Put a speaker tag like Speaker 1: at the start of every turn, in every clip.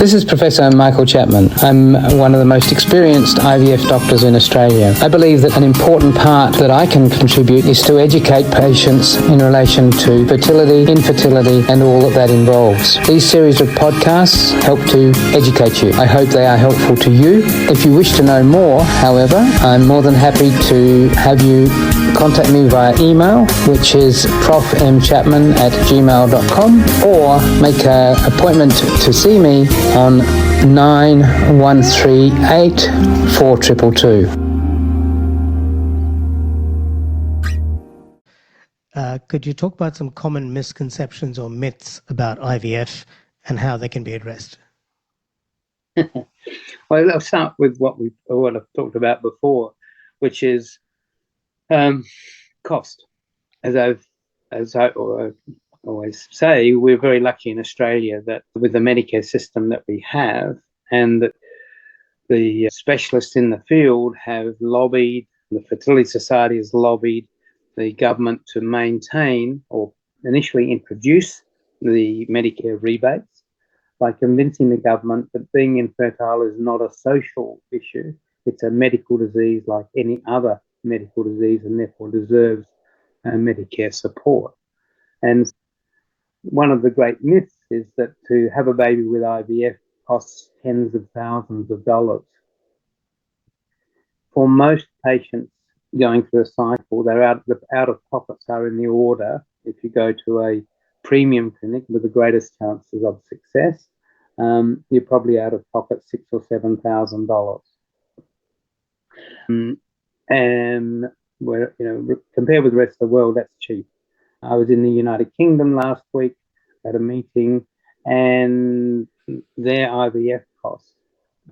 Speaker 1: This is Professor Michael Chapman. I'm one of the most experienced IVF doctors in Australia. I believe that an important part that I can contribute is to educate patients in relation to fertility, infertility, and all that involves. These series of podcasts help to educate you. I hope they are helpful to you. If you wish to know more, however, I'm more than happy to have you contact me via email, which is profmchapman@gmail.com, or make an appointment to see me on 9138 4222.
Speaker 2: Could you talk about some common misconceptions or myths about IVF and how they can be addressed?
Speaker 3: Well, I'll start with what I've talked about before, which is cost. As I always say, we're very lucky in Australia that with the Medicare system that we have, and that the specialists in the field have lobbied, the Fertility Society has lobbied the government to maintain or initially introduce the Medicare rebates by convincing the government that being infertile is not a social issue. It's a medical disease like any other medical disease, and therefore deserves Medicare support. And one of the great myths is that to have a baby with IVF costs tens of thousands of dollars. For most patients going through a cycle, the out-of-pockets are in the order, if you go to a premium clinic with the greatest chances of success, you're probably out of pocket $6,000 or $7,000. And where, compared with the rest of the world, that's cheap. I was in the United Kingdom last week at a meeting, and their IVF cost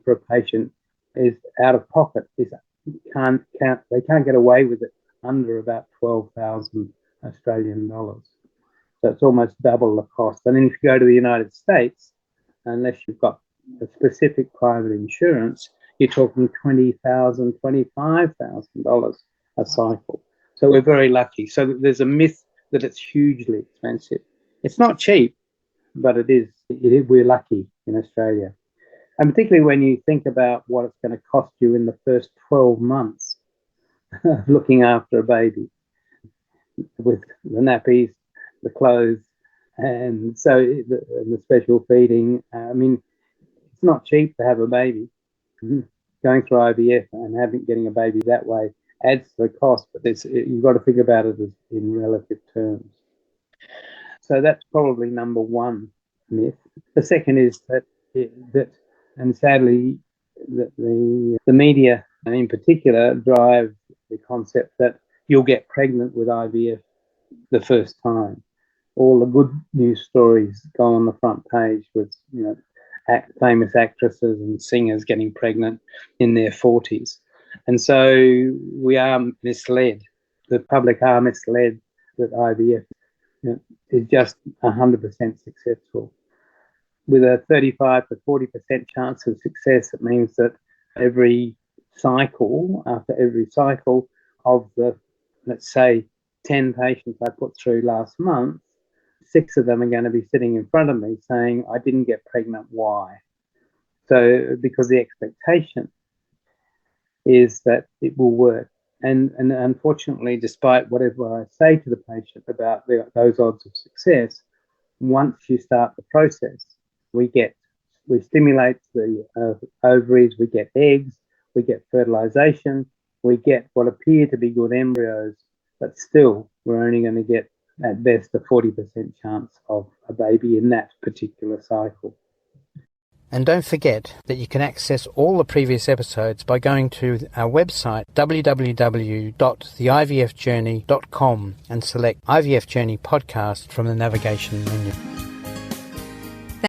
Speaker 3: for a patient is out of pocket. They can't get away with it under about 12,000 Australian dollars. So it's almost double the cost. And then if you go to the United States, unless you've got a specific private insurance, you're talking $20,000, $25,000 a cycle. So we're very lucky. So there's a myth that it's hugely expensive. It's not cheap, but it is. We're lucky in Australia. And particularly when you think about what it's going to cost you in the first 12 months of looking after a baby, with the nappies, the clothes, and so the special feeding. It's not cheap to have a baby. Going through IVF and getting a baby that way adds to the cost, but you've got to think about it in relative terms. So that's probably number one myth. The second is that and sadly, that the media in particular drive the concept that you'll get pregnant with IVF the first time. All the good news stories go on the front page with famous actresses and singers getting pregnant in their 40s. And so we are misled. The public are misled that IVF is just 100% successful. With a 35 to 40% chance of success, it means that after every cycle of the, let's say, 10 patients I put through last month, 6 of them are going to be sitting in front of me saying, I didn't get pregnant, why? So because the expectation is that it will work. And unfortunately, despite whatever I say to the patient about those odds of success, once you start the process, we stimulate the ovaries, we get eggs, we get fertilization, we get what appear to be good embryos, but still we're only going to get at best a 40% chance of a baby in that particular cycle.
Speaker 1: And don't forget that you can access all the previous episodes by going to our website www.theivfjourney.com and select IVF Journey podcast from the navigation menu.